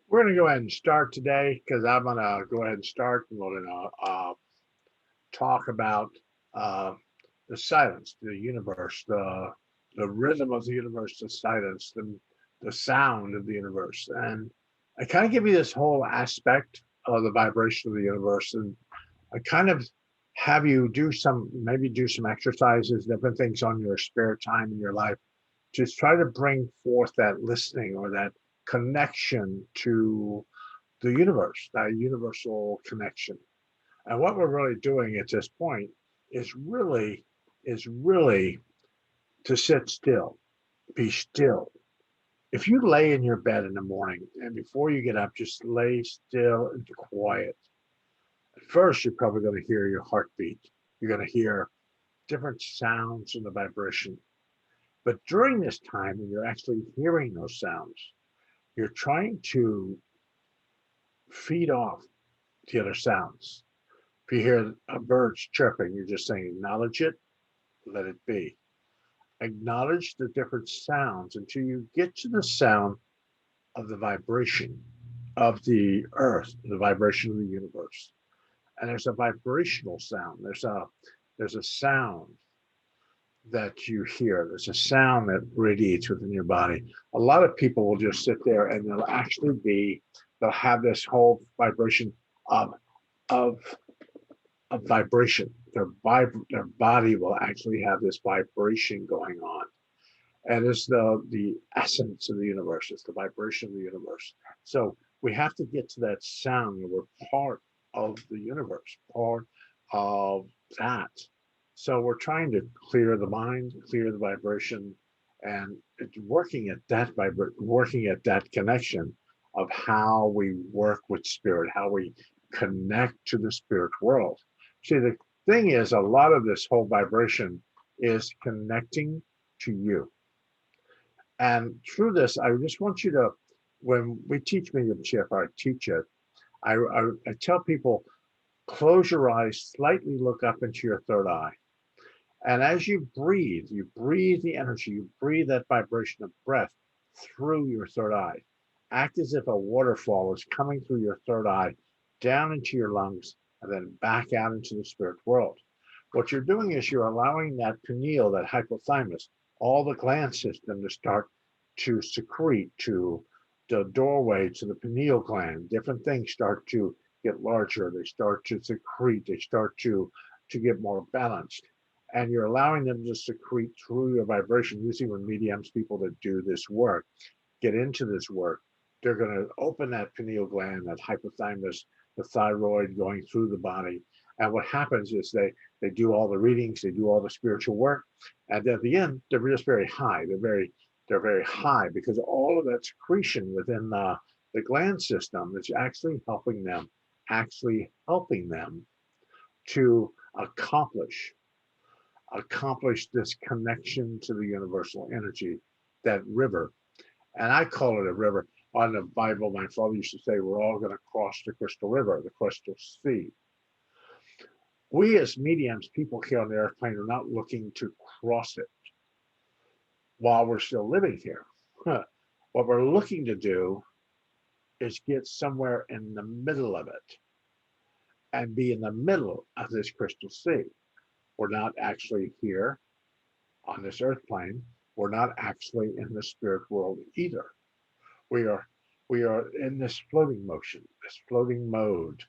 We're going to go ahead and start today because I'm going to go ahead and start and we're going to talk about uh, the silence, the universe, the rhythm of the universe, the silence, the sound of the universe. And I kind of give you this whole aspect of the vibration of the universe. And I kind of have you maybe do some exercises, different things on your spare time in your life. Just try to bring forth that listening or that connection to the universe, that universal connection. And what we're really doing at this point is really to sit still, be still. If you lay in your bed in the morning and before you get up, just lay still and quiet. At first, you're probably going to hear your heartbeat. You're going to hear different sounds and the vibration. But during this time, when you're actually hearing those sounds, you're trying to feed off the other sounds. If you hear a bird's chirping, you're just saying, acknowledge it, let it be. Acknowledge the different sounds until you get to the sound of the vibration of the earth, the vibration of the universe. And there's a vibrational sound. There's a sound that you hear. There's a sound that radiates within your body. A lot of people will just sit there and they'll have this whole vibration of of of vibration. Their body will actually have this vibration going on, and it's the essence of the universe. It's the vibration of the universe. So we have to get to that sound, and we're part of the universe, part of that. So we're trying to clear the mind, clear the vibration, and it's working at that connection of how we work with spirit, how we connect to the spirit world. See, the thing is, a lot of this whole vibration is connecting to you. And through this, I just want you to, when we teach mediumship, I teach it, I tell people, close your eyes, slightly look up into your third eye. And as you breathe the energy, you breathe that vibration of breath through your third eye. Act as if a waterfall is coming through your third eye, down into your lungs, and then back out into the spirit world. What you're doing is you're allowing that pineal, that hypothalamus, all the gland system to start to secrete to the doorway to the pineal gland. Different things start to get larger. They start to secrete. They start to get more balanced. And you're allowing them to secrete through your vibration. Usually when mediums, people that do this work, get into this work, they're going to open that pineal gland, that hypothalamus, the thyroid going through the body. And what happens is they do all the readings, they do all the spiritual work, and at the end, they're just very high. They're very high because all of that secretion within the gland system is actually helping them to accomplish this connection to the universal energy, that river. And I call it a river. On the Bible, my father used to say, we're all going to cross the crystal river, the crystal sea. We as mediums, people here on the airplane, are not looking to cross it while we're still living here. What we're looking to do is get somewhere in the middle of it and be in the middle of this crystal sea. We're not actually here on this earth plane. We're not actually in the spirit world either. We are we are in this floating motion, this floating mode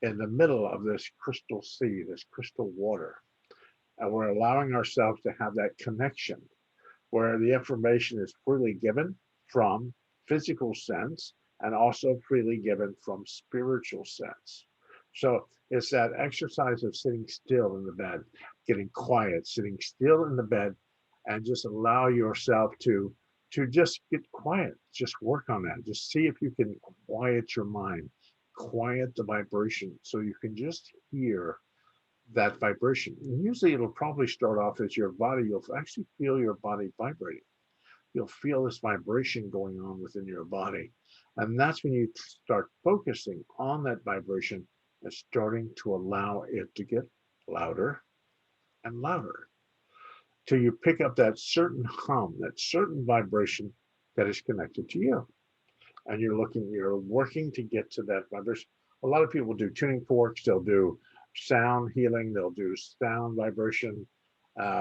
in the middle of this crystal sea, this crystal water. And we're allowing ourselves to have that connection where the information is freely given from physical sense and also freely given from spiritual sense. So it's that exercise of sitting still in the bed, getting quiet, sitting still in the bed, and just allow yourself to just get quiet. Just work on that. Just see if you can quiet your mind, quiet the vibration, so you can just hear that vibration. And usually it'll probably start off as your body, you'll actually feel your body vibrating. You'll feel this vibration going on within your body. And that's when you start focusing on that vibration and starting to allow it to get louder and louder till you pick up that certain hum, that certain vibration that is connected to you. and you're working to get to that vibration. A lot of people do tuning forks, they'll do sound healing, they'll do sound vibration.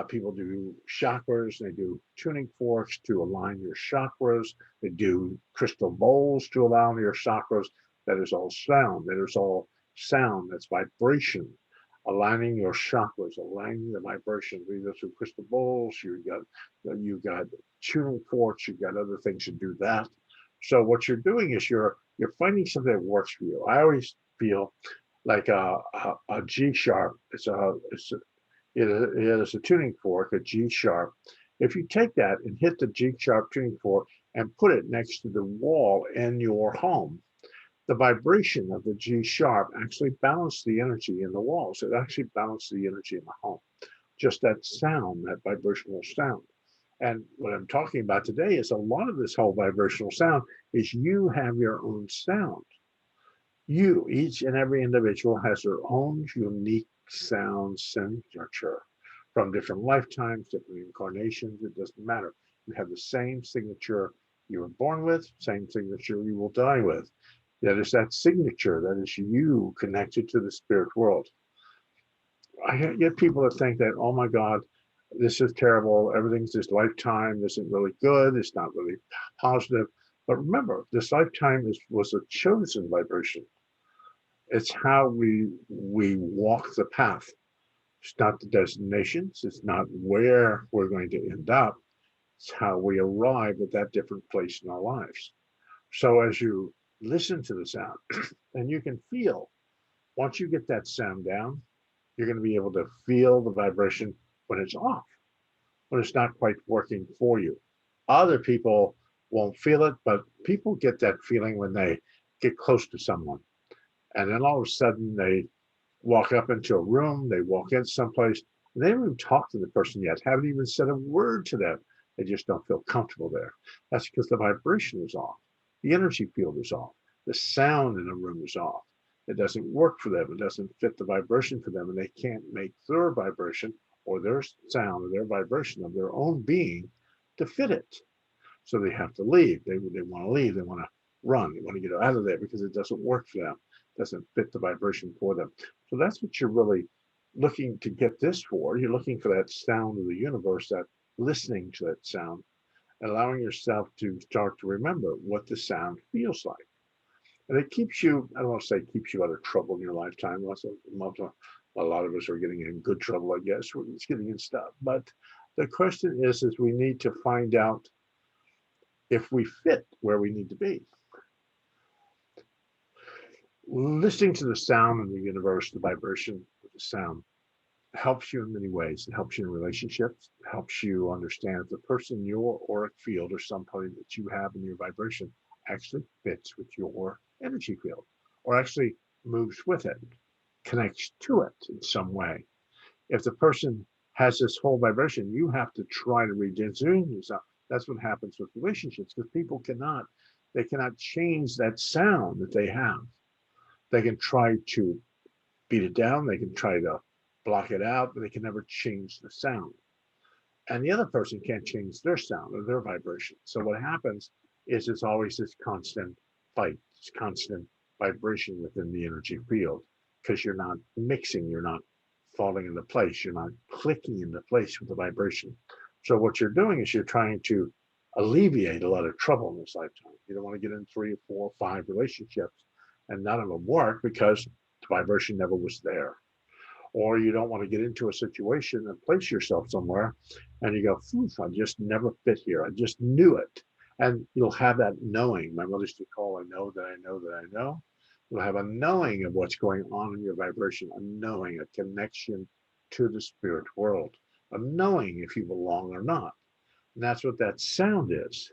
People do chakras, they do tuning forks to align your chakras, they do crystal bowls to align your chakras. That is all sound, that is all sound, that's vibration. Aligning your chakras, aligning the vibration, either through crystal bowls, you got tuning forks, you've got other things to do that. So what you're doing is you're finding something that works for you. I always feel like a G sharp. It is a tuning fork, a G sharp. If you take that and hit the G sharp tuning fork and put it next to the wall in your home, the vibration of the G sharp actually balances the energy in the walls. It actually balances the energy in the home. Just that sound, that vibrational sound. And what I'm talking about today is a lot of this whole vibrational sound is you have your own sound. You, each and every individual has their own unique sound signature from different lifetimes, different incarnations. It doesn't matter. You have the same signature you were born with, same signature you will die with. That is that signature, that is you connected to the spirit world. I get people that think that, oh my God, this is terrible. Everything's this lifetime isn't really good. It's not really positive. But remember, this lifetime was a chosen vibration. It's how we walk the path. It's not the destinations. It's not where we're going to end up. It's how we arrive at that different place in our lives. So as you listen to the sound, and you can feel, once you get that sound down, you're going to be able to feel the vibration when it's off, when it's not quite working for you. Other people won't feel it, but people get that feeling when they get close to someone. And then all of a sudden they walk up into a room, they walk in someplace, and they haven't even talked to the person yet, haven't even said a word to them. They just don't feel comfortable there. That's because the vibration is off. The energy field is off. The sound in the room is off. It doesn't work for them. It doesn't fit the vibration for them, and they can't make their vibration or their sound or their vibration of their own being to fit it. So they have to leave. They want to leave. They want to run. They want to get out of there because it doesn't work for them. It doesn't fit the vibration for them. So that's what you're really looking to get this for. You're looking for that sound of the universe, that listening to that sound, allowing yourself to start to remember what the sound feels like. And it keeps you, I don't want to say keeps you out of trouble in your lifetime. A lot of us are getting in good trouble, I guess. We're just getting in stuff. But the question is we need to find out if we fit where we need to be. Listening to the sound in the universe, the vibration of the sound, helps you in many ways. It helps you in relationships, it helps you understand if the person in your auric field or somebody that you have in your vibration actually fits with your energy field or actually moves with it, connects to it in some way. If the person has this whole vibration, you have to try to redesign yourself. That's what happens with relationships because people cannot change that sound that they have. They can try to beat it down, they can try to block it out, but they can never change the sound. And the other person can't change their sound or their vibration. So what happens is it's always this constant fight, this constant vibration within the energy field because you're not mixing, you're not falling into place, you're not clicking into place with the vibration. So what you're doing is you're trying to alleviate a lot of trouble in this lifetime. You don't want to get in 3 or 4 or 5 relationships and none of them work because the vibration never was there. Or you don't want to get into a situation and place yourself somewhere and you go, I just never fit here. I just knew it. And you'll have that knowing. My mother used to call, I know that I know that I know. You'll have a knowing of what's going on in your vibration, a knowing, a connection to the spirit world, a knowing if you belong or not. And that's what that sound is.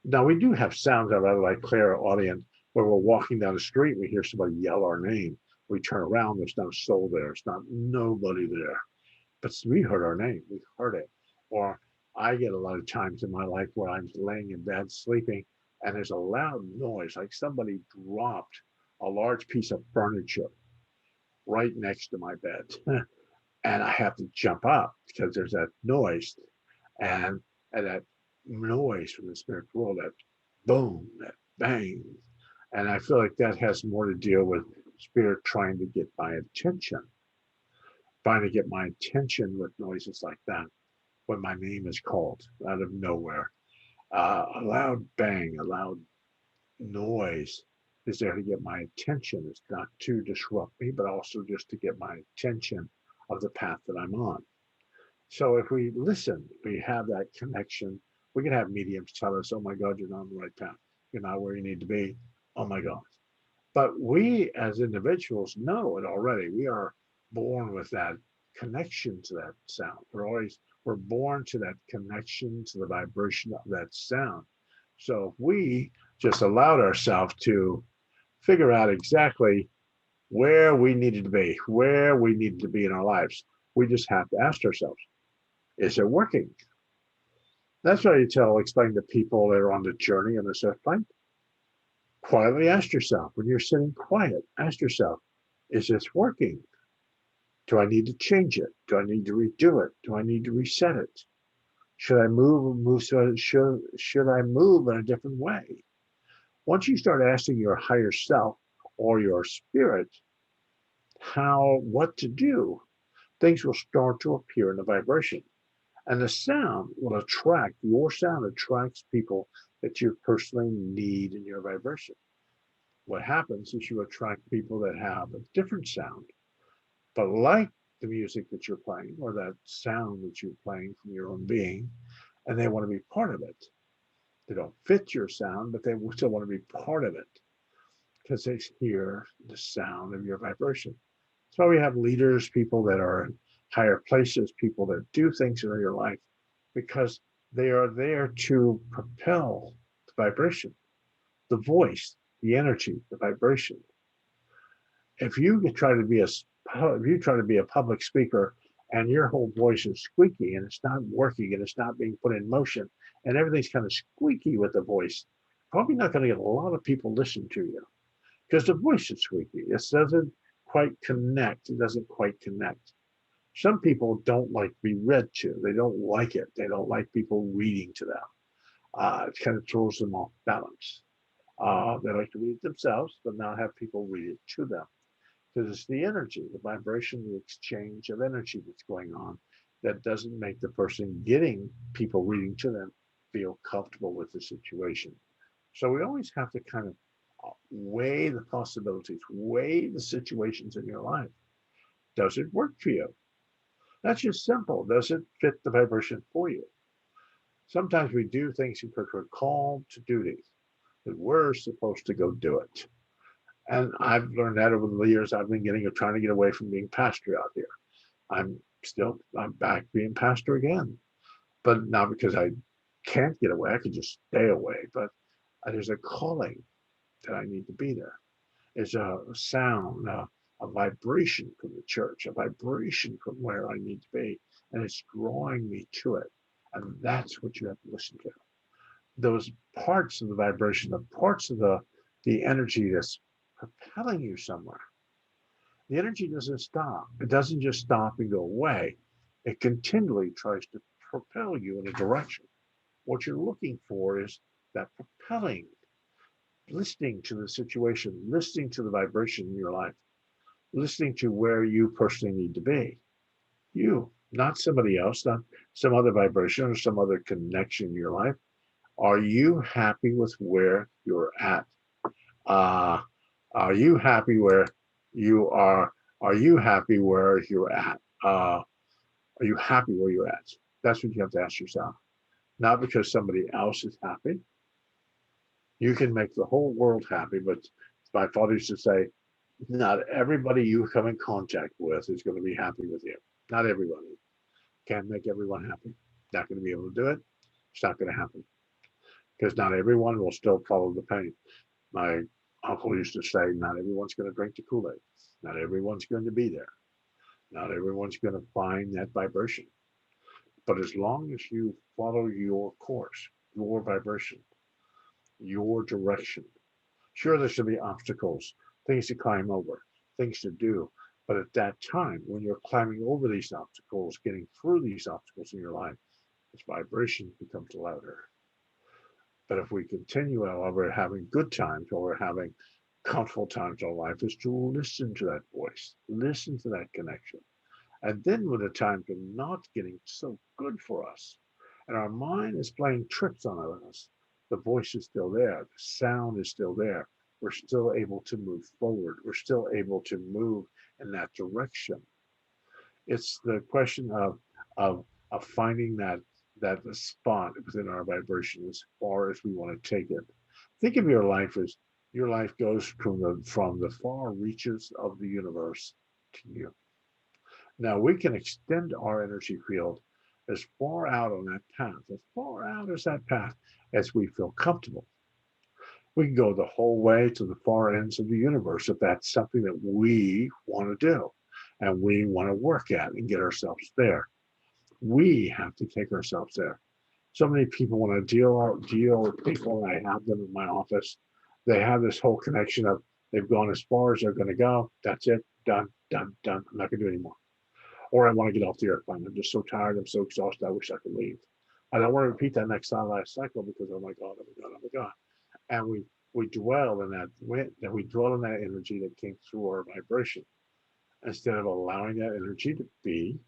Now, we do have sounds that are like clairaudient, where we're walking down the street, we hear somebody yell our name. We turn around, there's no soul there. It's not nobody there. But we heard our name, we heard it. Or I get a lot of times in my life where I'm laying in bed sleeping and there's a loud noise, like somebody dropped a large piece of furniture right next to my bed. And I have to jump up because there's that noise and that noise from the spirit world, that boom, that bang. And I feel like that has more to deal with spirit trying to get my attention, trying to get my attention with noises like that when my name is called out of nowhere. A loud bang, a loud noise is there to get my attention. It's not to disrupt me, but also just to get my attention of the path that I'm on. So if we listen, we have that connection. We can have mediums tell us, oh my God, you're not on the right path. You're not where you need to be. Oh my God. But we as individuals know it already. We are born with that connection to that sound. We're born to that connection to the vibration of that sound. So if we just allowed ourselves to figure out exactly where we needed to be, where we needed to be in our lives, we just have to ask ourselves, is it working? That's why explain to people that are on the journey on this earthplane. Quietly ask yourself, when you're sitting quiet, ask yourself, is this working? Do I need to change it? Do I need to redo it? Do I need to reset it? Should I should I move in a different way? Once you start asking your higher self or your spirit what to do, things will start to appear in the vibration. And the sound will attract, your sound attracts people that you personally need in your vibration. What happens is you attract people that have a different sound, but like the music that you're playing or that sound that you're playing from your own being, and they want to be part of it. They don't fit your sound, but they still want to be part of it because they hear the sound of your vibration. That's why we have leaders, people that are in higher places, people that do things in your life, because they are there to propel the vibration, the voice, the energy, the vibration. If you try to be a public speaker and your whole voice is squeaky and it's not working and it's not being put in motion and everything's kind of squeaky with the voice, probably not going to get a lot of people listen to you because the voice is squeaky. It doesn't quite connect. It doesn't quite connect. Some people don't like to be read to. They don't like it. They don't like people reading to them. It kind of throws them off balance. They like to read it themselves, but not have people read it to them. Because it's the energy, the vibration, the exchange of energy that's going on that doesn't make the person getting people reading to them feel comfortable with the situation. So we always have to kind of weigh the possibilities, weigh the situations in your life. Does it work for you? That's just simple. Does it fit the vibration for you? Sometimes we do things because we're called to do these, that we're supposed to go do it. And I've learned that over the years. I've been trying to get away from being pastor out here. I'm back being pastor again, but not because I can't get away. I could just stay away, but there's a calling that I need to be there. There's a sound, a vibration from the church, a vibration from where I need to be, and it's drawing me to it. And that's what you have to listen to. Those parts of the vibration, the parts of the energy that's propelling you somewhere. The energy doesn't stop. It doesn't just stop and go away. It continually tries to propel you in a direction. What you're looking for is that propelling, listening to the situation, listening to the vibration in your life, listening to where you personally need to be. You, not somebody else, not some other vibration or some other connection in your life. Are you happy with where you're at? Uh, are you happy where you are? Are you happy where you're at? Are you happy where you're at? That's what you have to ask yourself. Not because somebody else is happy. You can make the whole world happy, but my father used to say, not everybody you come in contact with is going to be happy with you. Not everybody. Can't make everyone happy. Not going to be able to do it. It's not going to happen because not everyone will still follow the pain. My uncle used to say, not everyone's going to drink the Kool-Aid. Not everyone's going to be there. Not everyone's going to find that vibration. But as long as you follow your course, your vibration, your direction, sure, there should be obstacles, things to climb over, things to do. But at that time, when you're climbing over these obstacles, getting through these obstacles in your life, its vibration becomes louder. But if we continue while we're having good times, while we're having comfortable times in our life, is to listen to that voice, listen to that connection. And then when the times are not getting so good for us, and our mind is playing tricks on us, the voice is still there, the sound is still there. We're still able to move forward. We're still able to move in that direction. It's the question of finding that spot within our vibration as far as we want to take it. Think of your life as your life goes from the far reaches of the universe to you. Now we can extend our energy field as far out on that path, as far out as that path as we feel comfortable. We can go the whole way to the far ends of the universe if that's something that we want to do and we want to work at and get ourselves there. We have to take ourselves there. So many people when I deal with people and I have them in my office, they have this whole connection of they've gone as far as they're going to go. That's it. Done, done, done. I'm not going to do anymore. Or I want to get off the airplane. I'm just so tired. I'm so exhausted. I wish I could leave. I don't want to repeat that next time last cycle because oh my God, oh my God, oh my God. And we dwell in that we dwell in that energy that came through our vibration instead of allowing that energy to be,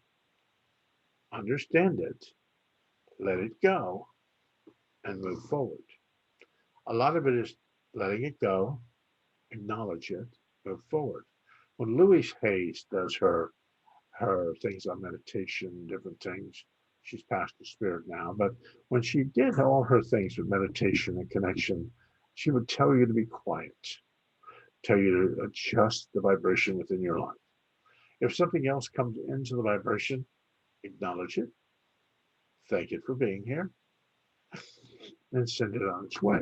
understand it, let it go, and move forward. A lot of it is letting it go, acknowledge it, move forward. When Louise Hayes does her things on meditation, different things. She's passed the spirit now, but when she did all her things with meditation and connection, she would tell you to be quiet, tell you to adjust the vibration within your life. If something else comes into the vibration, acknowledge it, thank it for being here, and send it on its way.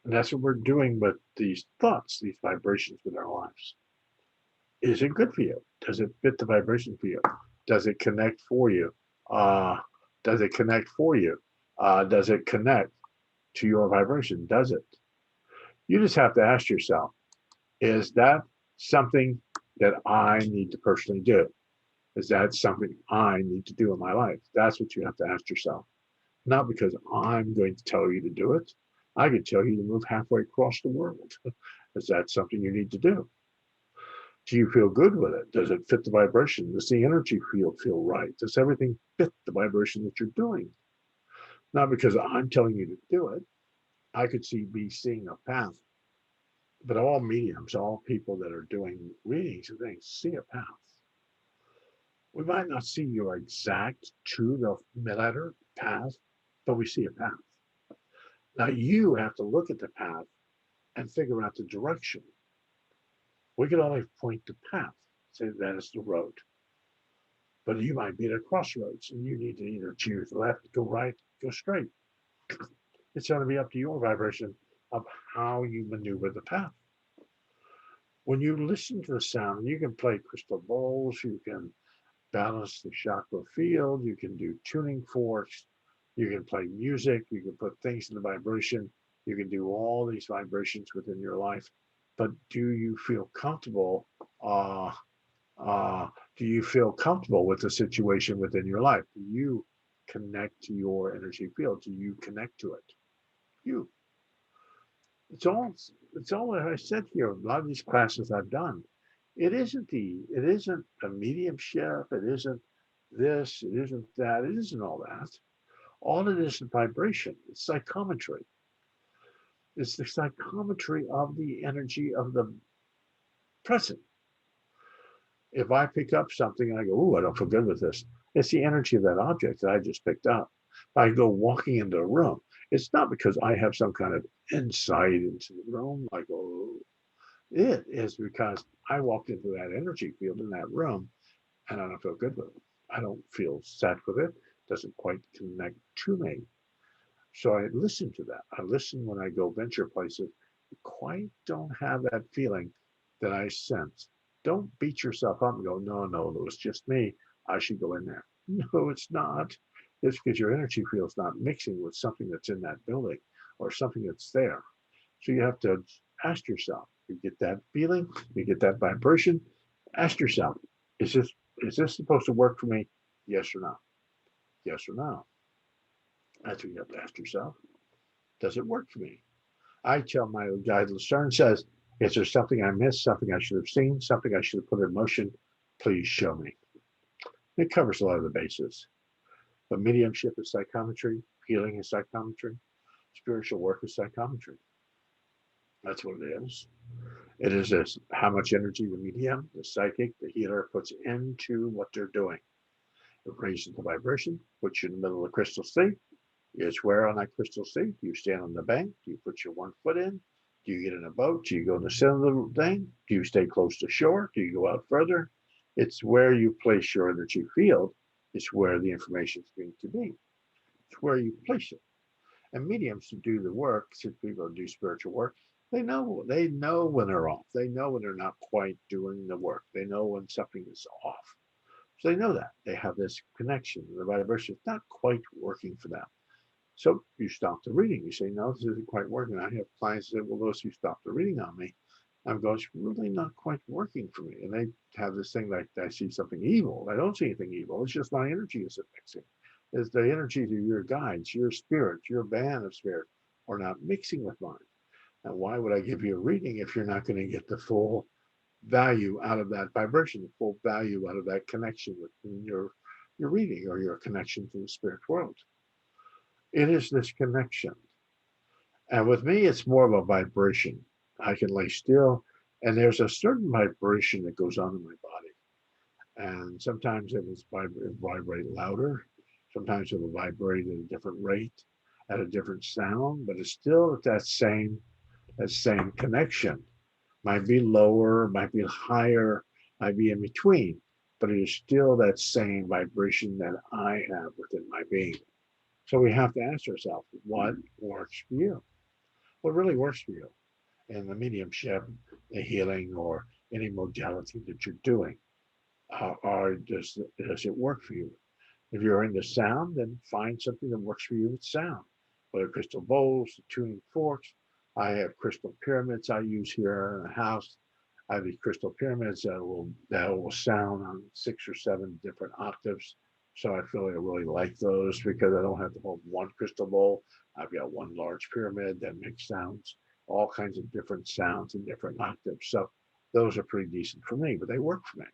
And that's what we're doing with these thoughts, these vibrations with our lives. Is it good for you? Does it fit the vibration for you? Does it connect for you? Uh, does it connect for you? Does it connect to your vibration? Does it? You just have to ask yourself, is that something that I need to personally do? Is that something I need to do in my life? That's what you have to ask yourself. Not because I'm going to tell you to do it. I could tell you to move halfway across the world. Is that something you need to do? Do you feel good with it? Does it fit the vibration? Does the energy field feel right? Does everything fit the vibration that you're doing? Not because I'm telling you to do it. I could be seeing a path, but all mediums, all people that are doing readings and things see a path. We might not see your exact to the letter path, but we see a path. Now you have to look at the path and figure out the direction. We can only point the path, say that is the road. But you might be at a crossroads and you need to either choose left, go right, go straight. It's going to be up to your vibration of how you maneuver the path. When you listen to the sound, you can play crystal bowls, you can balance the chakra field, you can do tuning forks, you can play music, you can put things in the vibration, you can do all these vibrations within your life. But do you feel comfortable? Uh, do you feel comfortable with the situation within your life? Do you connect to your energy field? Do you connect to it? You. It's all. It's all that I said here. A lot of these classes I've done. It isn't a mediumship. It isn't this. It isn't that. It isn't all that. All it is vibration. It's psychometry. It's the psychometry of the energy of the present. If I pick up something and I go, "Ooh, I don't feel good with this," it's the energy of that object that I just picked up. If I go walking into a room, it's not because I have some kind of insight into the room, like, oh, it is because I walked into that energy field in that room and I don't feel good with it. I don't feel set with it. It doesn't quite connect to me. So I listen to that. I listen when I go venture places. I quite don't have that feeling that I sense. Don't beat yourself up and go, no, no, it was just me. I should go in there. No, it's not. It's because your energy field's not mixing with something that's in that building or something that's there. So you have to ask yourself, you get that feeling, you get that vibration, ask yourself, is this supposed to work for me? Yes or no? Yes or no? That's what you have to ask yourself. Does it work for me? I tell my guide Lucerne says, is there something I missed, something I should have seen, something I should have put in motion? Please show me. It covers a lot of the bases. But mediumship is psychometry, healing is psychometry, spiritual work is psychometry. That's what it is. It is this how much energy the medium, the psychic, the healer puts into what they're doing. It raises the vibration, puts you in the middle of the crystal sea. It's where on that crystal sea? Do you stand on the bank? Do you put your one foot in? Do you get in a boat? Do you go in the center of the thing? Do you stay close to shore? Do you go out further? It's where you place your energy field. It's where the information is going to be. It's where you place it. And mediums who do the work, since people do spiritual work, they know when they're off. They know when they're not quite doing the work. They know when something is off. So they know that. They have this connection. The vibration is not quite working for them. So you stop the reading. You say, no, this isn't quite working. I have clients that say, well, those who stop the reading on me, I'm going, it's really not quite working for me. And they have this thing like, I see something evil. I don't see anything evil. It's just my energy is mixing. It's the energies of your guides, your spirits, your band of spirit are not mixing with mine. And why would I give you a reading if you're not going to get the full value out of that vibration, the full value out of that connection with your reading or your connection to the spirit world? It is this connection. And with me, it's more of a vibration. I can lay still, and there's a certain vibration that goes on in my body. And sometimes it will vibrate louder. Sometimes it will vibrate at a different rate, at a different sound, but it's still at that same connection. Might be lower, might be higher, might be in between, but it is still that same vibration that I have within my being. So we have to ask ourselves, what works for you? What really works for you in the mediumship, the healing, or any modality that you're doing? Or does it work for you? If you're into sound, then find something that works for you with sound. Whether crystal bowls, tuning forks. I have crystal pyramids I use here in the house. I have these crystal pyramids that will sound on 6 or 7 different octaves. So I feel like I really like those because I don't have to hold one crystal bowl. I've got one large pyramid that makes sounds, all kinds of different sounds in different octaves. So those are pretty decent for me, but they work for me.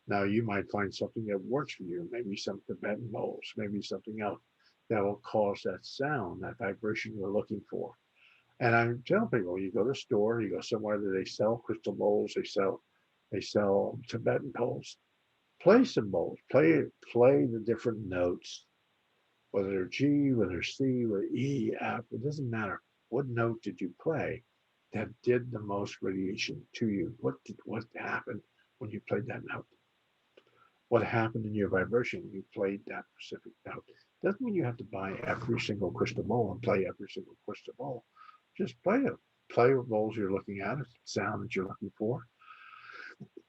Now you might find something that works for you, maybe some Tibetan bowls, maybe something else that will cause that sound, that vibration you're looking for. And I tell people, you go to a store, you go somewhere that they sell crystal bowls, they sell Tibetan bowls. Play some bowls, play the different notes, whether they're G, whether they're C, or E, F. It doesn't matter. What note did you play that did the most radiation to you? What happened when you played that note? What happened in your vibration when you played that specific note? Doesn't mean you have to buy every single crystal bowl and play every single crystal bowl. Just play it. Play with bowls you're looking at, sound that you're looking for.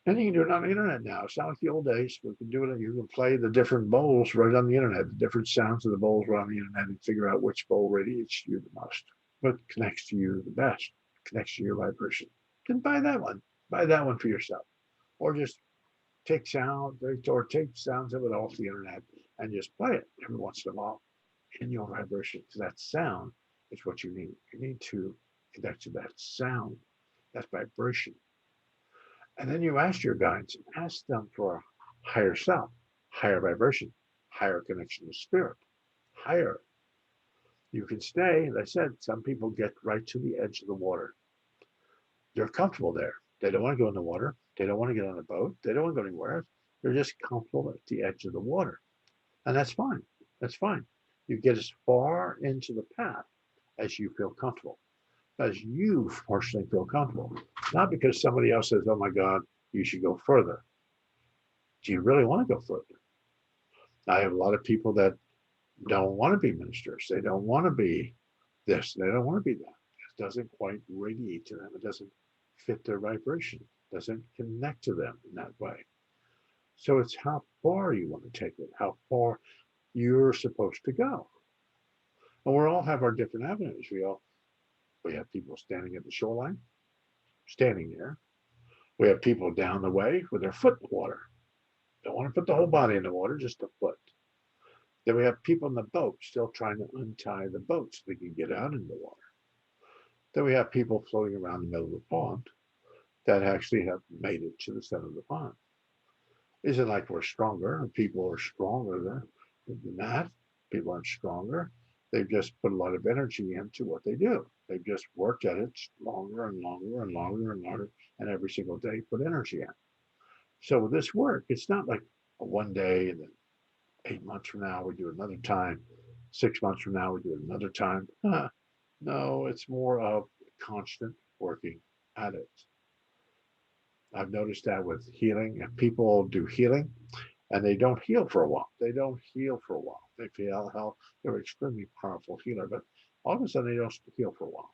And you can do it on the internet now. It's not like the old days. We can do it. You can play the different bowls right on the internet, the different sounds of the bowls right on the internet, and figure out which bowl radiates you the most, what connects to you the best, connects to your vibration. Then buy that one. Buy that one for yourself, or just take sound or take sounds of it off the internet and just play it every once in a while in your vibration. So that sound is what you need. You need to connect to that sound, that vibration. And then you ask your guides, ask them for a higher self, higher vibration, higher connection to spirit, higher. You can stay, as I said, some people get right to the edge of the water. They're comfortable there. They don't want to go in the water. They don't want to get on a boat. They don't want to go anywhere. They're just comfortable at the edge of the water. And that's fine. That's fine. You get as far into the path as you feel comfortable, as you personally feel comfortable. Not because somebody else says, oh my God, you should go further. Do you really want to go further? I have a lot of people that don't want to be ministers. They don't want to be this. They don't want to be that. It doesn't quite radiate to them. It doesn't fit their vibration. It doesn't connect to them in that way. So it's how far you want to take it, how far you're supposed to go. And we all have our different avenues. We have people standing at the shoreline, standing there. We have people down the way with their foot in the water. Don't want to put the whole body in the water, just a foot. Then we have people in the boat still trying to untie the boat so they can get out in the water. Then we have people floating around the middle of the pond that actually have made it to the center of the pond. Isn't like we're stronger, and people are stronger than that. People aren't stronger. They've just put a lot of energy into what they do. They've just worked at it longer and longer and longer and longer, and every single day put energy in. So with this work, it's not like a one day and then 8 months from now we do another time, 6 months from now we do it another time. No, it's more of constant working at it. I've noticed that with healing, and people do healing and they don't heal for a while. They don't heal for a while. They feel how they're an extremely powerful healer, but all of a sudden they don't heal for a while.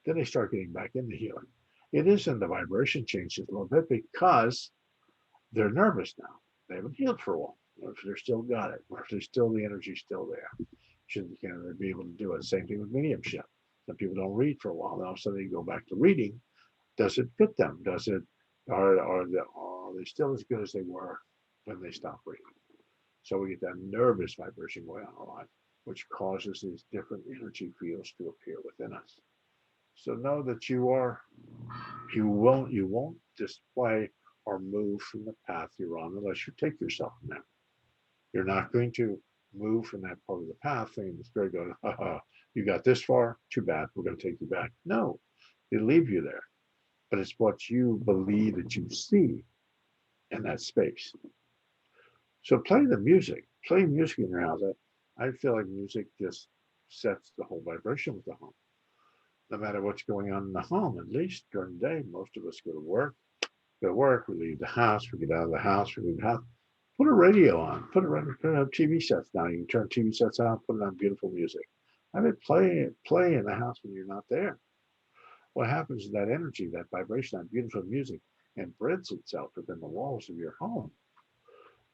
Then they start getting back into healing. It isn't the vibration changes a little bit because they're nervous now. They haven't healed for a while. Or if they're still got it, or if there's still the energy still there, should be able to do it. Same thing with mediumship. Some people don't read for a while. Then all of a sudden they go back to reading. Does it fit them? Does it are they still as good as they were when they stopped reading? So we get that nervous vibration going on in our life, which causes these different energy fields to appear within us. So know that you won't display or move from the path you're on unless you take yourself from there. You're not going to move from that part of the path thinking the spirit going, you got this far, too bad, we're going to take you back. No, they leave you there. But it's what you believe that you see in that space. So play music in your house. I feel like music just sets the whole vibration with the home. No matter what's going on in the home, at least during the day, most of us go to work, we leave the house, we get out of the house, we leave the house. Put a radio on, put on TV sets now. You can turn TV sets on, put it on beautiful music. Have it play in the house when you're not there. What happens is that energy, that vibration, that beautiful music embeds itself within the walls of your home.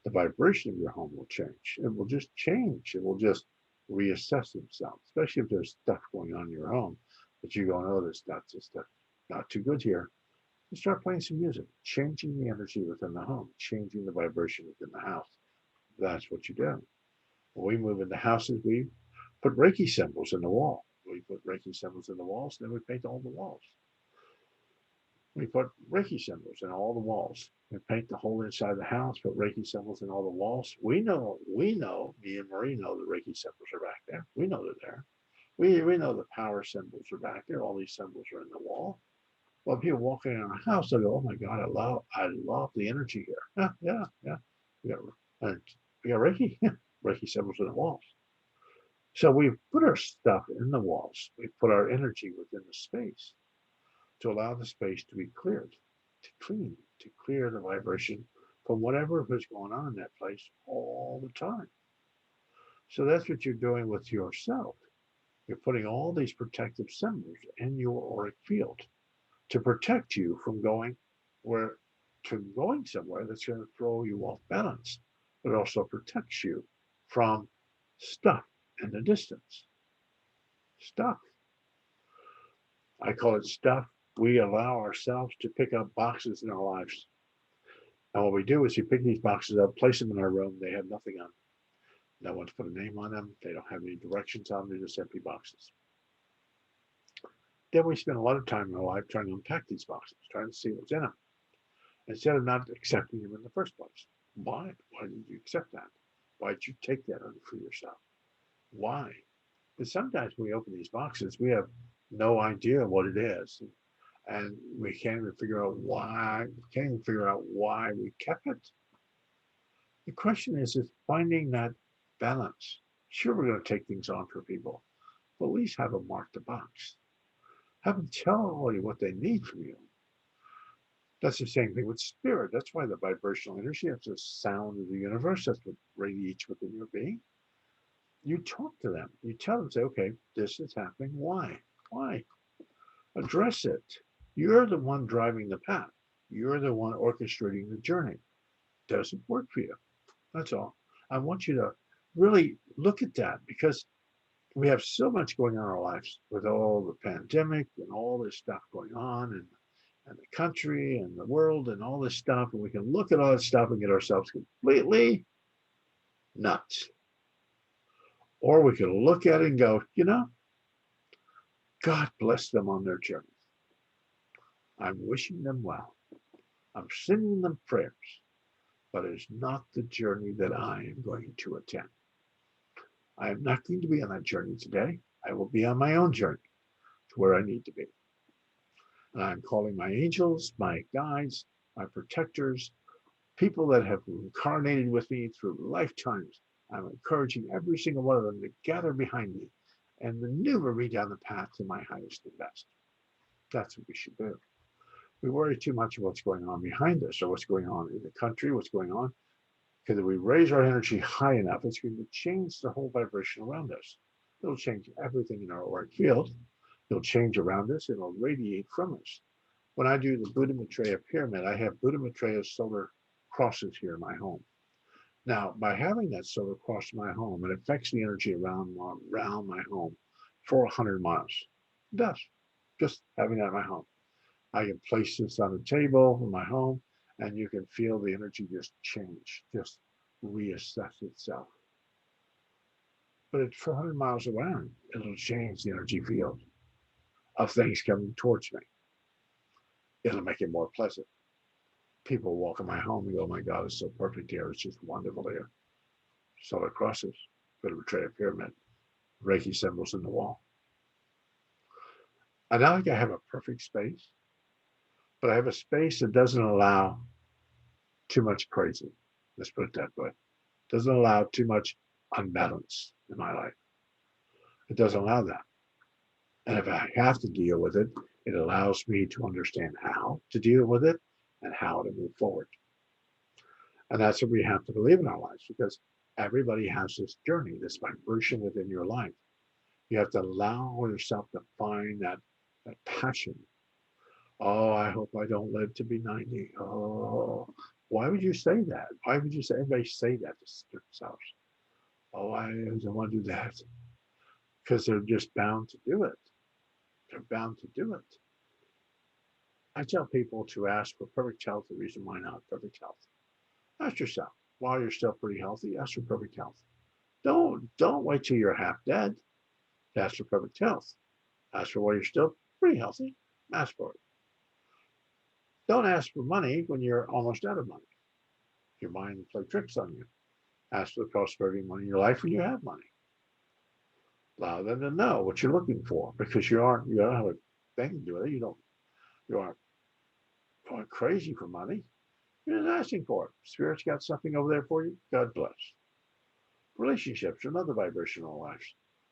The vibration of your home will change. It will just change. It will just reassess itself, especially if there's stuff going on in your home that you go, oh, this that's just not too good here. You start playing some music, changing the energy within the home, changing the vibration within the house. That's what you do. When we move into houses, we put Reiki symbols in the wall. We put Reiki symbols in the walls, then we paint all the walls. We put Reiki symbols in all the walls. We paint the whole inside of the house, put Reiki symbols in all the walls. We know, me and Marie know the Reiki symbols are back there. We know they're there. We know the power symbols are back there. All these symbols are in the wall. Well, people walking around the house, they go, "Oh my God, I love the energy here." Yeah. We got, we got Reiki, Reiki symbols in the walls. So we put our stuff in the walls. We put our energy within the space to allow the space to be cleared, to clean, to clear the vibration from whatever is going on in that place all the time. So that's what you're doing with yourself. You're putting all these protective symbols in your auric field to protect you from going somewhere that's going to throw you off balance, but it also protects you from stuff in the distance. Stuff. I call it stuff. We allow ourselves to pick up boxes in our lives. And what we do is we pick these boxes up, place them in our room. They have nothing on them. No one's put a name on them. They don't have any directions on them. They're just empty boxes. Then we spend a lot of time in our life trying to unpack these boxes, trying to see what's in them, instead of not accepting them in the first place. Why? Why did you accept that? Why did you take that on for yourself? Why? Because sometimes when we open these boxes, we have no idea what it is. And we can't even figure out why. We can't even figure out why we kept it. The question is finding that balance. Sure, we're going to take things on for people, but at least have them mark the box. Have them tell everybody what they need from you. That's the same thing with spirit. That's why the vibrational energy is the sound of the universe. That's what radiates within your being. You talk to them. You tell them, say, okay, this is happening. Why? Why? Address it. You're the one driving the path. You're the one orchestrating the journey. Does it work for you? That's all. I want you to really look at that because we have so much going on in our lives with all the pandemic and all this stuff going on and the country and the world and all this stuff. And we can look at all this stuff and get ourselves completely nuts. Or we could look at it and go, God bless them on their journey. I'm wishing them well. I'm sending them prayers, but it's not the journey that I am going to attend. I am not going to be on that journey today. I will be on my own journey to where I need to be. And I'm calling my angels, my guides, my protectors, people that have incarnated with me through lifetimes. I'm encouraging every single one of them to gather behind me and maneuver me down the path to my highest and best. That's what we should do. We worry too much about what's going on behind us or what's going on in the country, what's going on. Because if we raise our energy high enough, it's going to change the whole vibration around us. It'll change everything in our auric field. It'll change around us. It'll radiate from us. When I do the Buddha Maitreya pyramid, I have Buddha Maitreya solar crosses here in my home. Now, by having that solar cross in my home, it affects the energy around my home for 100 miles. It does. Just having that in my home. I can place this on a table in my home, and you can feel the energy just change, just reassess itself. But it's 400 miles around. It'll change the energy field of things coming towards me. It'll make it more pleasant. People walk in my home and go, oh my God, it's so perfect here. It's just wonderful here. Solar crosses, bit of a tray of pyramid, Reiki symbols in the wall. I not like I have a perfect space, but I have a space that doesn't allow too much crazy. Let's put it that way. Doesn't allow too much unbalance in my life. It doesn't allow that. And if I have to deal with it, it allows me to understand how to deal with it and how to move forward. And that's what we have to believe in our lives, because everybody has this journey, this vibration within your life. You have to allow yourself to find that passion. Oh, I hope I don't live to be 90. Oh, why would you say that? Why would you say, everybody say that to themselves? Oh, I don't want to do that. Because they're just bound to do it. They're bound to do it. I tell people to ask for perfect health. The reason why not perfect health? Ask yourself, while you're still pretty healthy, ask for perfect health. Don't wait till you're half dead to ask for perfect health. Ask for while you're still pretty healthy. Ask for it. Don't ask for money when you're almost out of money. Your mind will play tricks on you. Ask for the prosperity and money in your life when you have money. Allow them to know what you're looking for, because you don't have a thing to do with it. You aren't going crazy for money. You're just asking for it. Spirit's got something over there for you. God bless. Relationships are another vibration in our lives.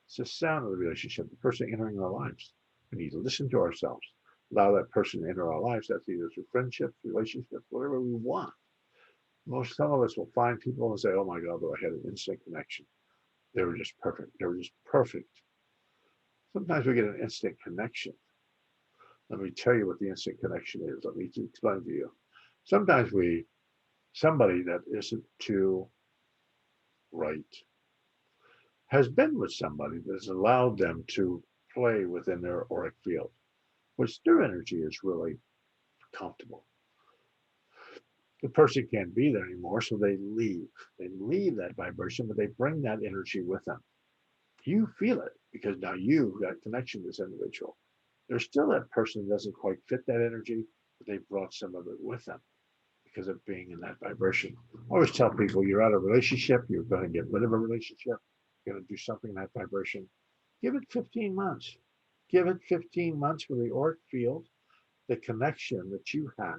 It's the sound of the relationship, the person entering our lives. We need to listen to ourselves. Allow that person to enter our lives. That's either through friendships, relationships, whatever we want. Some of us will find people and say, oh my God, but I had an instant connection. They were just perfect. They were just perfect. Sometimes we get an instant connection. Let me tell you what the instant connection is. Let me explain to you. Sometimes somebody that isn't too right has been with somebody that has allowed them to play within their auric field, which their energy is really comfortable. The person can't be there anymore, so they leave. They leave that vibration, but they bring that energy with them. You feel it because now you've got connection to this individual. There's still that person that doesn't quite fit that energy, but they brought some of it with them because of being in that vibration. I always tell people, you're out of a relationship, you're going to get rid of a relationship, you're going to do something in that vibration. Give it 15 months. Give it 15 months for the auric field, the connection that you had,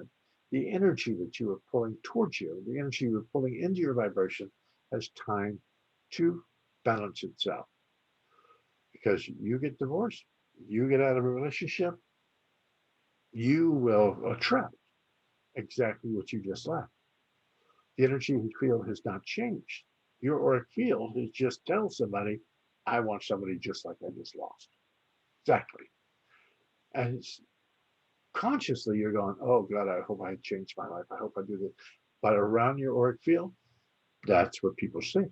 the energy that you were pulling towards you, the energy you were pulling into your vibration has time to balance itself. Because you get divorced, you get out of a relationship, you will attract exactly what you just left. The energy field has not changed. Your auric field is just tell somebody, I want somebody just like I just lost. Exactly. And consciously you're going, oh God, I hope I changed my life. I hope I do this. But around your auric field, that's what people see.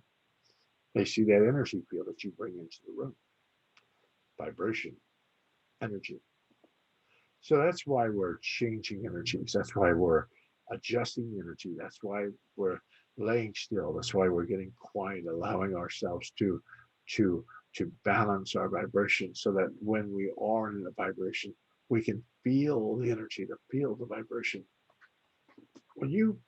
They see that energy field that you bring into the room. Vibration, energy. So that's why we're changing energies. That's why we're adjusting the energy. That's why we're laying still. That's why we're getting quiet, allowing ourselves to to balance our vibration so that when we are in a vibration, we can feel the energy, to feel the vibration. When you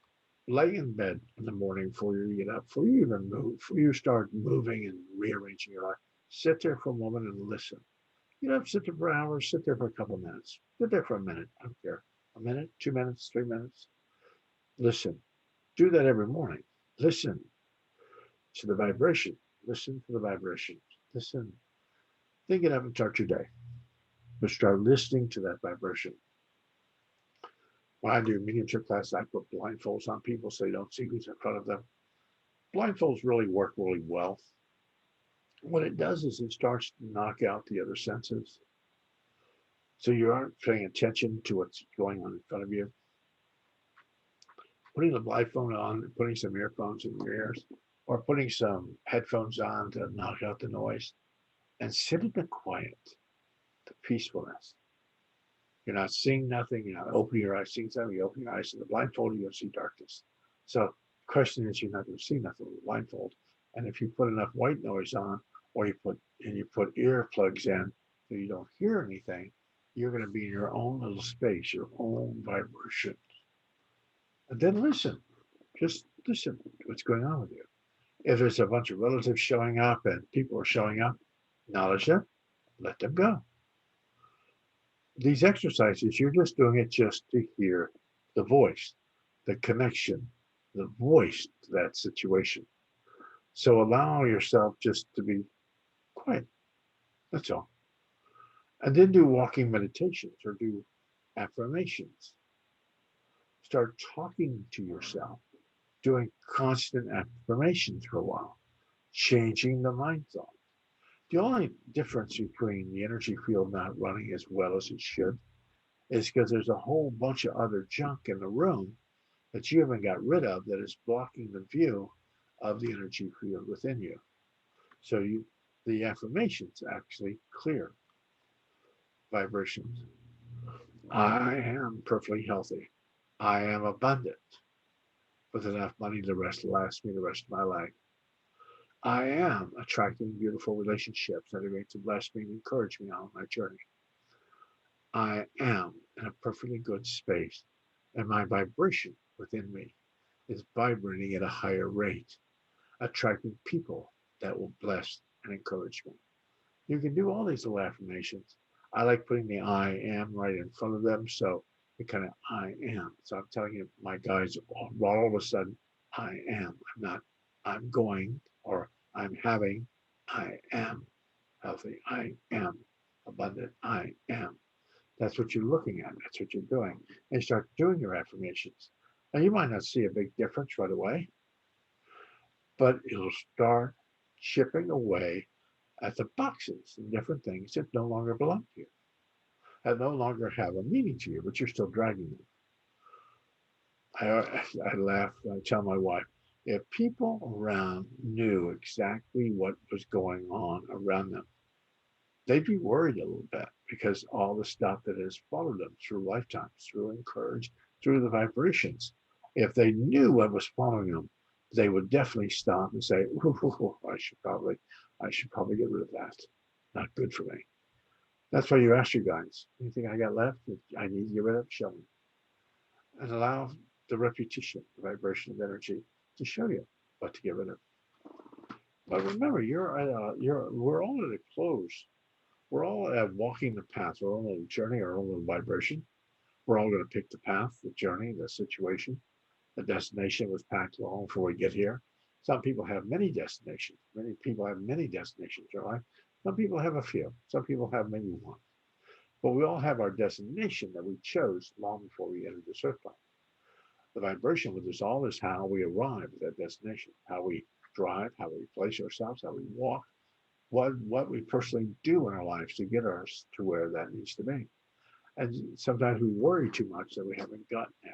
lay in bed in the morning before you get up, before you even move, before you start moving and rearranging your life, sit there for a moment and listen. You don't have to sit there for hours, sit there for a couple of minutes. Sit there for a minute, I don't care. A minute, 2 minutes, 3 minutes. Listen. Do that every morning. Listen to the vibration. Listen to the vibration. Listen. Then get up and start your day. But start listening to that vibration. When I do mediumship classes, I put blindfolds on people so they don't see who's in front of them. Blindfolds really work really well. What it does is it starts to knock out the other senses. So you aren't paying attention to what's going on in front of you. Putting the blindfold on, putting some earphones in your ears, or putting some headphones on to knock out the noise, and sit in the quiet, the peacefulness. You're not seeing nothing. You're not opening your eyes, seeing something. You open your eyes in the blindfold, you're going to see darkness. So the question is, you're not going to see nothing with the blindfold. And if you put enough white noise on, or you put earplugs in, so you don't hear anything, you're going to be in your own little space, your own vibration. And then listen. Just listen to what's going on with you. If there's a bunch of relatives showing up and people are showing up, acknowledge them, let them go. These exercises, you're just doing it just to hear the voice, the connection, the voice to that situation. So allow yourself just to be quiet. That's all. And then do walking meditations or do affirmations. Start talking to yourself, doing constant affirmations for a while, changing the mind thought. The only difference between the energy field not running as well as it should is because there's a whole bunch of other junk in the room that you haven't got rid of that is blocking the view of the energy field within you. So the affirmations actually clear vibrations. I am perfectly healthy. I am abundant with enough money to last me the rest of my life. I am attracting beautiful relationships that are going to bless me and encourage me on my journey. I am in a perfectly good space, and my vibration within me is vibrating at a higher rate, attracting people that will bless and encourage me. You can do all these little affirmations. I like putting the I am right in front of them, so it kind of I am. So I'm telling you, my guys, all of a sudden, I am. I'm not, I'm going, or I'm having. I am healthy. I am abundant. I am. That's what you're looking at. That's what you're doing. And you start doing your affirmations. Now, you might not see a big difference right away, but it'll start chipping away at the boxes and different things that no longer belong to you, that no longer have a meaning to you, but you're still dragging them. I laugh. I tell my wife, if people around knew exactly what was going on around them, they'd be worried a little bit because all the stuff that has followed them through lifetimes, through encourage, through the vibrations. If they knew what was following them, they would definitely stop and say, ooh, I should probably get rid of that. Not good for me. That's why you ask your guides, anything I got left that I need to get rid of, show me. And allow the repetition, the vibration of energy to show you what to get rid of. But remember, we're all at a close. We're all walking the path. We're all on a journey, our own little vibration. We're all going to pick the path, the journey, the situation. The destination was packed long before we get here. Some people have many destinations. Many people have many destinations in life. Some people have a few. Some people have maybe one. But we all have our destination that we chose long before we entered this earth plane. The vibration with us all is how we arrive at that destination, how we drive, how we place ourselves, how we walk, what we personally do in our lives to get us to where that needs to be. And sometimes we worry too much that we haven't gotten there.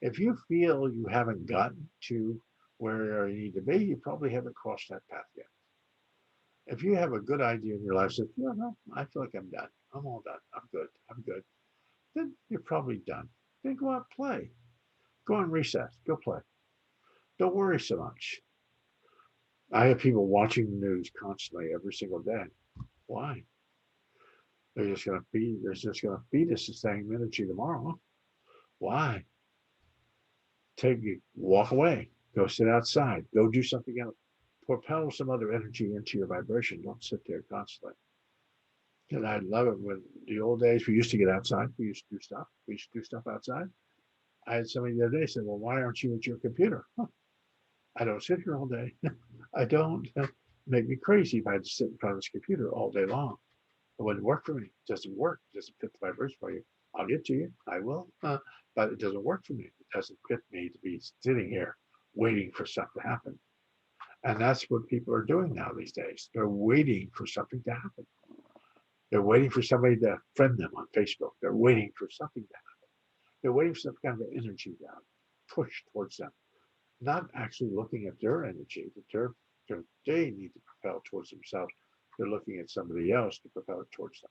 If you feel you haven't gotten to where you need to be, you probably haven't crossed that path yet. If you have a good idea in your life, say, yeah, no, I feel like I'm done. I'm all done. I'm good. I'm good. Then you're probably done. Then go out and play. Go on recess. Go play. Don't worry so much. I have people watching the news constantly every single day. Why? They're just gonna feed us the same energy tomorrow. Why? Walk away. Go sit outside. Go do something else. Propel some other energy into your vibration. Don't sit there constantly. And I love it when the old days we used to get outside. We used to do stuff. We used to do stuff outside. I had somebody the other day said, "Well, why aren't you at your computer?" Huh, I don't sit here all day. I don't. Make me crazy if I had to sit in front of this computer all day long. It wouldn't work for me. It doesn't work. It doesn't fit the vibration for you. I'll get to you. I will. But it doesn't work for me. It doesn't fit me to be sitting here waiting for stuff to happen. And that's what people are doing now these days. They're waiting for something to happen. They're waiting for somebody to friend them on Facebook. They're waiting for something to happen. They're waiting for some kind of energy to push towards them, not actually looking at their energy that they need to propel towards themselves. They're looking at somebody else to propel it towards them.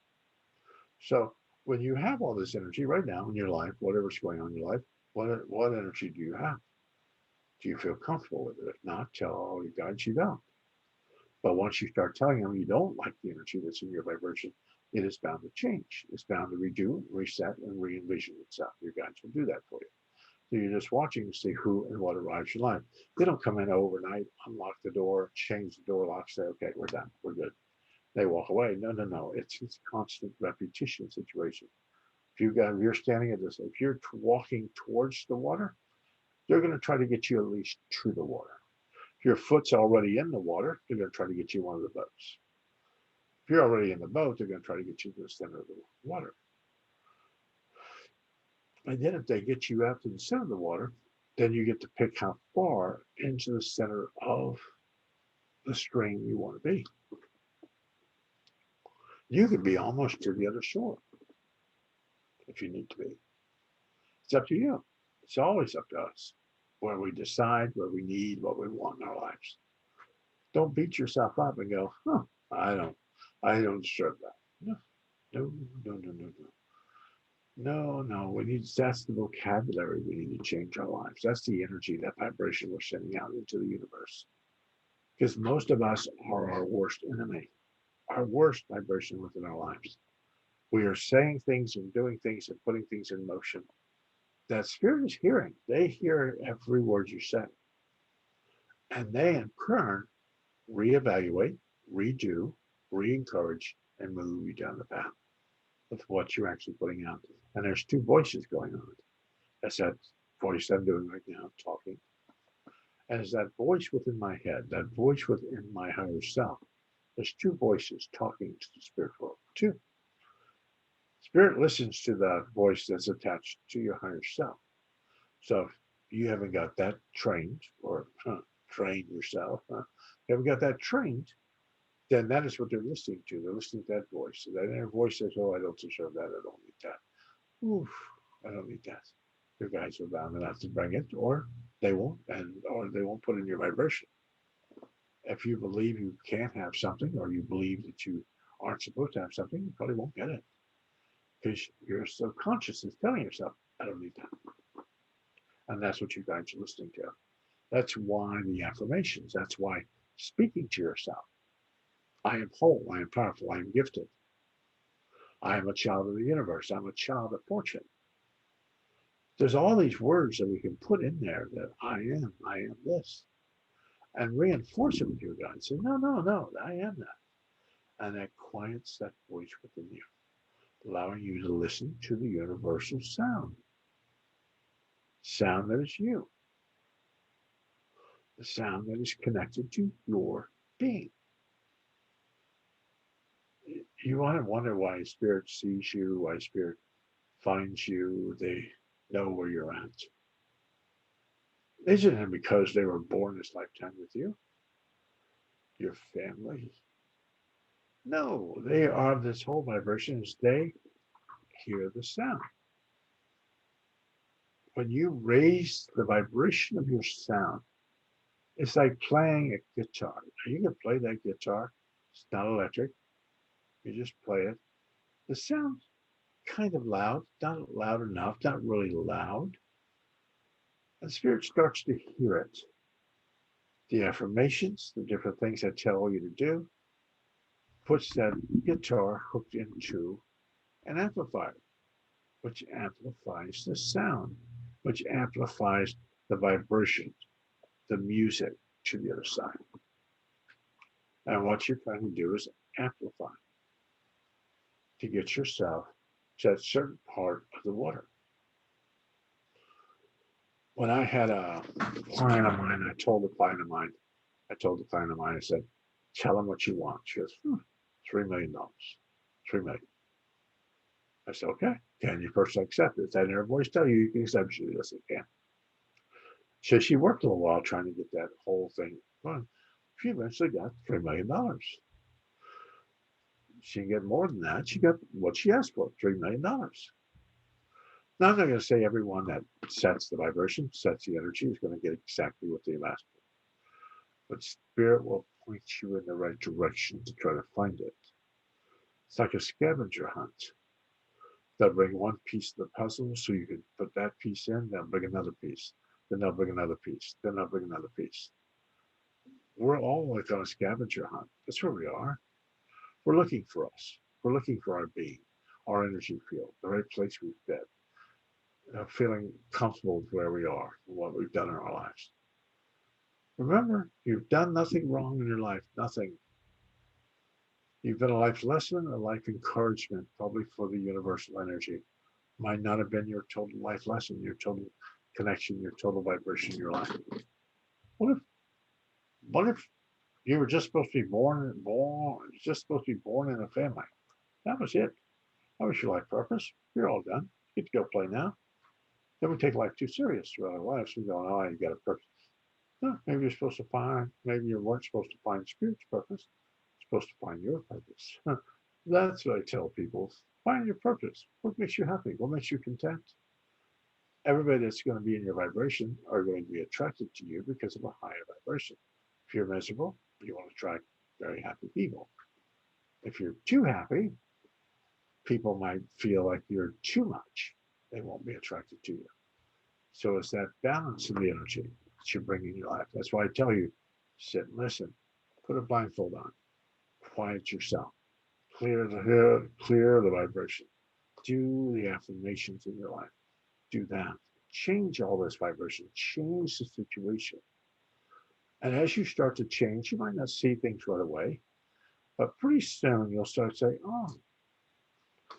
So when you have all this energy right now in your life, whatever's going on in your life, what energy do you have? Do you feel comfortable with it? If not, tell all your guides you don't. But once you start telling them you don't like the energy that's in your vibration, it is bound to change. It's bound to redo, reset, and re-envision itself. Your guides will do that for you. So you're just watching to see who and what arrives in life. They don't come in overnight, unlock the door, change the door lock, say, okay, we're done, we're good. They walk away. No, no, no. It's a constant repetition situation. If you're standing at this, if you're walking towards the water, they're going to try to get you at least to the water. If your foot's already in the water, they're going to try to get you one of the boats. If you're already in the boat, they're going to try to get you to the center of the water. And then if they get you out to the center of the water, then you get to pick how far into the center of the stream you want to be. You could be almost to the other shore if you need to be. It's up to you. It's always up to us where we decide, where we need, what we want in our lives. Don't beat yourself up and go, huh, I don't, I don't deserve that. No, no, no, no, no, no. No, no, that's the vocabulary we need to change our lives. That's the energy, that vibration we're sending out into the universe. Because most of us are our worst enemy, our worst vibration within our lives. We are saying things and doing things and putting things in motion that spirit is hearing. They hear every word you say. And they in turn reevaluate, redo, re-encourage, and move you down the path of what you're actually putting out. And there's two voices going on. That's that voice I'm doing right now, talking. And it's that voice within my head, that voice within my higher self. There's two voices talking to the spirit world. Two. Spirit listens to that voice that's attached to your higher self. So if you haven't got that trained or trained yourself, you haven't got that trained, then that is what they're listening to. They're listening to that voice. So that inner voice says, oh, I don't deserve that. I don't need that. Oof, I don't need that. Your guides are bound enough to bring it, or they won't, or they won't put in your vibration. If you believe you can't have something, or you believe that you aren't supposed to have something, you probably won't get it because your subconscious is telling yourself, I don't need that. And that's what you guys are listening to. That's why the affirmations, that's why speaking to yourself. I am whole, I am powerful, I am gifted. I am a child of the universe. I'm a child of fortune. There's all these words that we can put in there that I am this, and reinforce it with your guides. Say, no, no, no, I am that. And that quiets that voice within you, allowing you to listen to the universal sound that is you, the sound that is connected to your being. You want to wonder why spirit sees you, why spirit finds you, they know where you're at. Isn't it because they were born this lifetime with you, your family? No, they are this whole vibration as they hear the sound. When you raise the vibration of your sound, it's like playing a guitar. You can play that guitar. It's not electric. You just play it. The sound's kind of loud, not loud enough, not really loud. And spirit starts to hear it. The affirmations, the different things I tell you to do, puts that guitar hooked into an amplifier, which amplifies the sound, which amplifies the vibration, the music to the other side. And what you're trying to do is amplify to get yourself to a certain part of the water. When I had a client of mine, I told the client of mine, I said, tell him what you want. She goes, $3 million. 3 million. I said, okay. Can you first accept it? That inner voice tell you you can accept it? She goes, I can. So she worked a little while trying to get that whole thing done. She eventually got $3 million. She didn't get more than that. She got what she asked for, $3 million. Now I'm not going to say everyone that sets the vibration, sets the energy, is going to get exactly what they've asked for. But spirit will point you in the right direction to try to find it. It's like a scavenger hunt. They'll bring one piece of the puzzle so you can put that piece in, they'll bring another piece, then they'll bring another piece, then they'll bring another piece. We're all like on a scavenger hunt. That's where we are. We're looking for us. We're looking for our being, our energy field, the right place we fit, feeling comfortable with where we are and what we've done in our lives. Remember, you've done nothing wrong in your life, nothing. You've been a life lesson, a life encouragement, probably for the universal energy. Might not have been your total life lesson, your total connection, your total vibration in your life. What if what if you were just supposed to be just supposed to be born in a family? That was it. That was your life purpose. You're all done. You get to go play now. Then we take life too serious throughout our lives. We go, oh, you got a purpose. No, maybe you're supposed to find, maybe you weren't supposed to find spirit's purpose. You're supposed to find your purpose. That's what I tell people. Find your purpose. What makes you happy? What makes you content? Everybody that's going to be in your vibration are going to be attracted to you because of a higher vibration. If you're miserable, you want to attract very happy people. If you're too happy, people might feel like you're too much. They won't be attracted to you. So it's that balance of the energy that you bring in your life. That's why I tell you, sit and listen. Put a blindfold on. Quiet yourself. Clear the head, clear the vibration. Do the affirmations in your life. Do that. Change all this vibration. Change the situation. And as you start to change, you might not see things right away, but pretty soon you'll start saying, oh,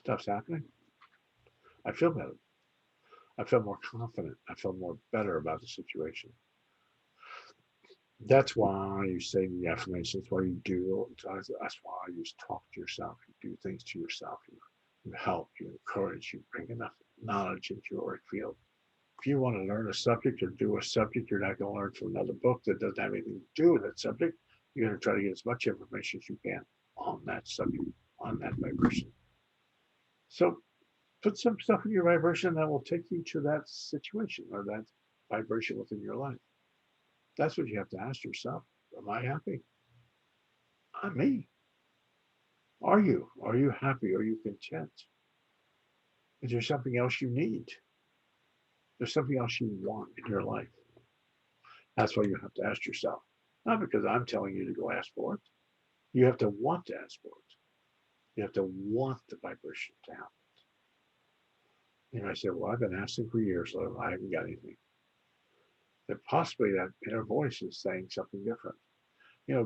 stuff's happening. I feel better. I feel more confident. I feel more better about the situation. That's why you say the affirmations. That's why you do. That's why you talk to yourself. You do things to yourself. You help. You encourage. You bring enough knowledge into your field. If you want to learn a subject or do a subject, you're not going to learn from another book that doesn't have anything to do with that subject. You're going to try to get as much information as you can on that subject, on that vibration. So put some stuff in your vibration that will take you to that situation or that vibration within your life. That's what you have to ask yourself. Am I happy? I'm me. Are you? Are you happy? Are you content? Is there something else you need? There's something else you want in your life. That's what you have to ask yourself. Not because I'm telling you to go ask for it. You have to want to ask for it. You have to want the vibration to happen. And I said, well, I've been asking for years, so I haven't got anything. That possibly that inner voice is saying something different.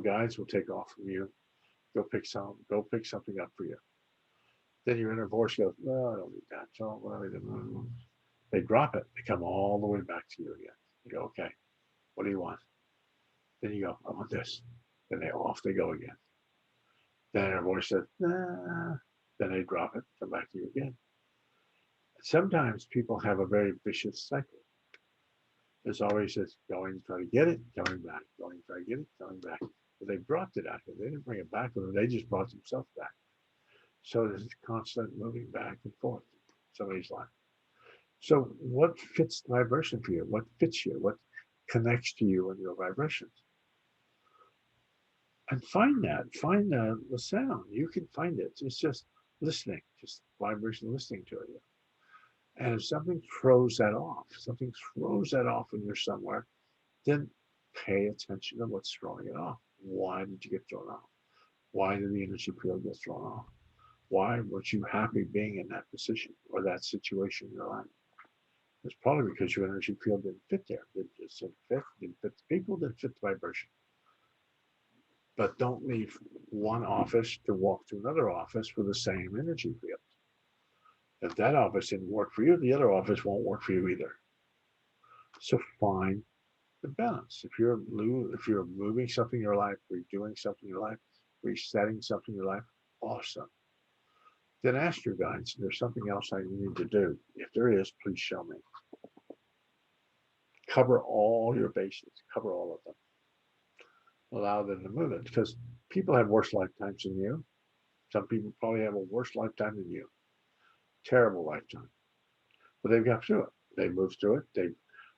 Guides will take off from you, go pick something up for you. Then your inner voice goes, no, I don't need that. So they drop it. They come all the way back to you again. You go, okay, what do you want? Then you go, I want this. Then off they go again. Then inner voice says, nah. Then they drop it, come back to you again. Sometimes people have a very vicious cycle. There's always this going to try to get it, coming back, going to try to get it, coming back. But they dropped it out here. They didn't bring it back with them. They just brought themselves back. So there's constant moving back and forth in somebody's life. So what fits the vibration for you? What fits you? What connects to you and your vibrations? And find that. Find the sound. You can find it. It's just listening, just vibration listening to it. And if something throws that off when you're somewhere, then Pay attention to what's throwing it off. Why did you get thrown off? Why did the energy field get thrown off? Why weren't you happy being in that position or that situation in your life? It's probably because your energy field didn't fit there. It just didn't fit the people, didn't fit the vibration. But don't leave one office to walk to another office with the same energy field. If that office didn't work for you, the other office won't work for you either. So find the balance. If you're moving something in your life, redoing something in your life, resetting something in your life, awesome. Then ask your guides, there's something else I need to do. If there is, please show me. Cover all your bases, cover all of them. Allow them to move it because people have worse lifetimes than you. Some people probably have a worse lifetime than you. Terrible lifetime. But they've got through it. They moved through it. They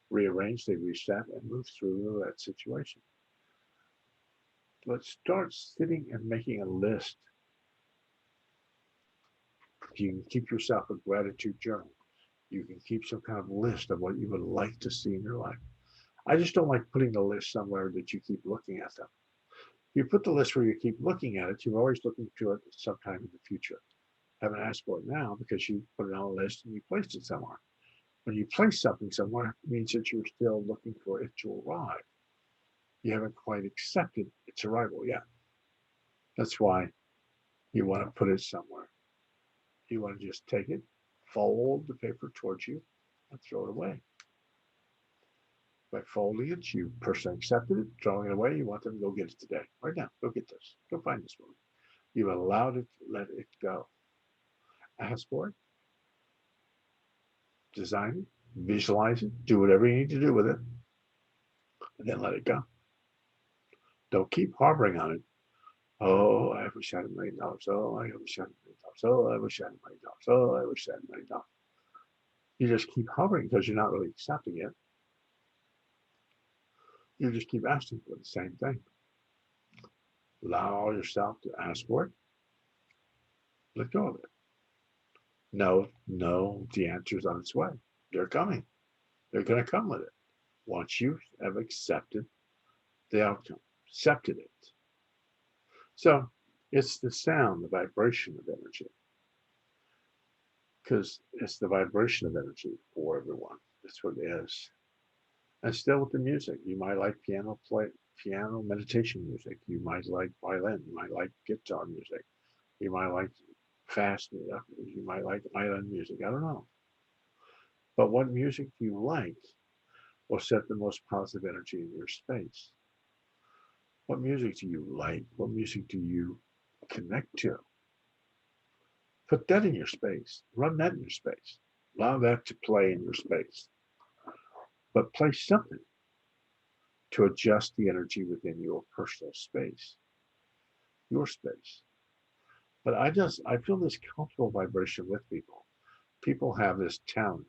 rearranged, they reset, and moved through that situation. Let's start sitting and making a list. You can keep yourself a gratitude journal. You can keep some kind of list of what you would like to see in your life. I just don't like putting the list somewhere that you keep looking at them. If you put the list where you keep looking at it, you're always looking to it sometime in the future. Haven't asked for it now because you put it on a list and you placed it somewhere. When you place something somewhere, it means that you're still looking for it to arrive. You haven't quite accepted its arrival yet. That's why you want to put it somewhere. You want to just take it, fold the paper towards you, and throw it away. By folding it, you personally accepted it, throwing it away, you want them to go get it today. Right now, go get this. Go find this woman. You've allowed it to let it go. Ask for it, design it, visualize it, do whatever you need to do with it, and then let it go. Don't keep harboring on it. Oh, I wish I had $1,000,000. Oh, I wish I had $1,000,000. Oh, I wish I had $1,000,000. Oh, I wish I had $1,000,000. You just keep hovering because you're not really accepting it. You just keep asking for the same thing. Allow yourself to ask for it. Let go of it. No, the answer's on its way. They're coming. They're going to come with it. Once you have accepted the outcome, accepted it. So it's the sound, the vibration of energy. Because it's the vibration of energy for everyone. That's what it is. And still with the music, you might like piano meditation music. You might like violin. You might like guitar music. You might like fast music. You might like island music. I don't know. But what music you like will set the most positive energy in your space. What music do you like? What music do you connect to? Put that in your space. Run that in your space. Allow that to play in your space. But play something to adjust the energy within your personal space, your space. But I feel this comfortable vibration with people. People have this talent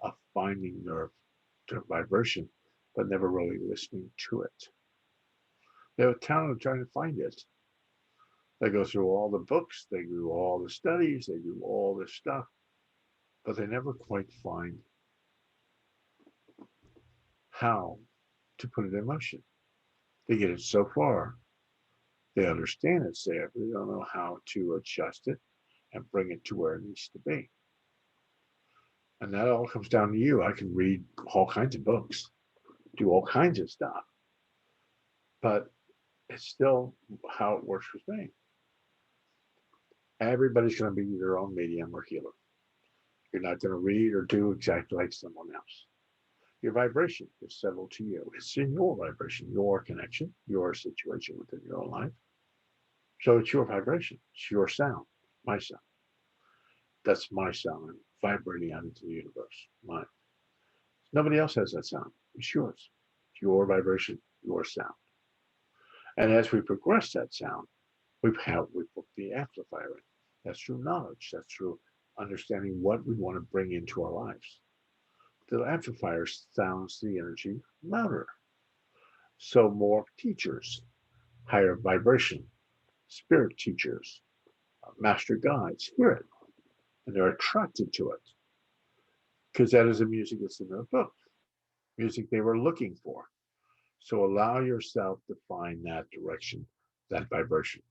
of finding their vibration, but never really listening to it. They have a talent of trying to find it. They go through all the books, they do all the studies, they do all this stuff, but they never quite find how to put it in motion. They get it so far, they understand it's there, but they don't know how to adjust it and bring it to where it needs to be. And that all comes down to you. I can read all kinds of books, do all kinds of stuff, but it's still how it works with me. Everybody's going to be their own medium or healer. You're not going to read or do exactly like someone else. Your vibration is settled to you. It's in your vibration, your connection, your situation within your own life. So it's your vibration. It's your sound, my sound. That's my sound. I'm vibrating out into the universe. Mine. Nobody else has that sound. It's yours. It's your vibration, your sound. And as we progress that sound, we put the amplifier in. That's through knowledge. That's through understanding what we want to bring into our lives. The amplifier sounds the energy louder. So more teachers, higher vibration, spirit teachers, master guides hear it, and they're attracted to it because that is the music that's in their book, music they were looking for. So allow yourself to find that direction, that vibration.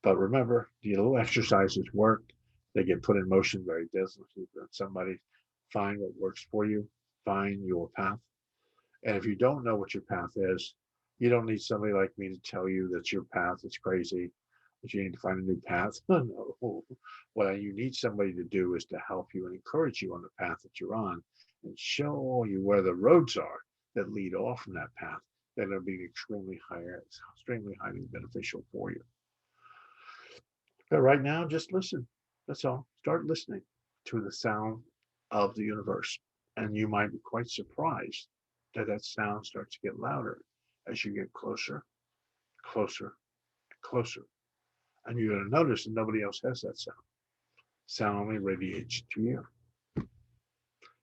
But remember, the little exercises work. They get put in motion very definitely. Somebody find what works for you, find your path. And if you don't know what your path is, you don't need somebody like me to tell you that your path is crazy, that you need to find a new path. No. What you need somebody to do is to help you and encourage you on the path that you're on and show you where the roads are that lead off from that path that are being extremely highly beneficial for you. But right now, just listen. That's all. Start listening to the sound of the universe. And you might be quite surprised that that sound starts to get louder as you get closer, closer, closer. And you're going to notice that nobody else has that sound. Sound only radiates to you.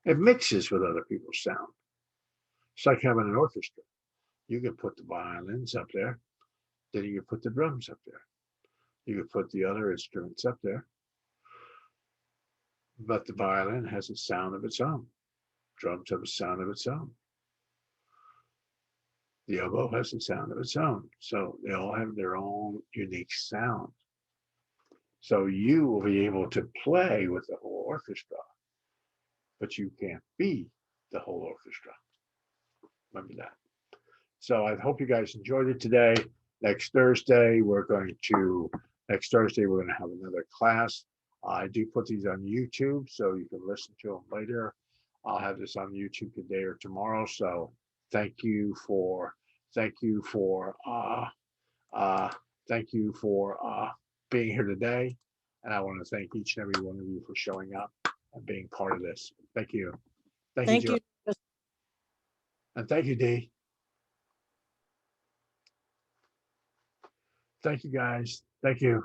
It mixes with other people's sound. It's like having an orchestra. You can put the violins up there, then you can put the drums up there. You can put the other instruments up there, but the violin has a sound of its own. Drums have a sound of its own. The oboe has a sound of its own. So they all have their own unique sound. So you will be able to play with the whole orchestra, but you can't be the whole orchestra. Remember that. So I hope you guys enjoyed it today. Next Thursday, we're going to have another class. I do put these on YouTube, so you can listen to them later. I'll have this on YouTube today or tomorrow. So thank you for thank you for uh, thank you for being here today, and I want to thank each and every one of you for showing up and being part of this. Thank you, Thank Joe, you. and thank you, Dee. Thank you, guys. Thank you.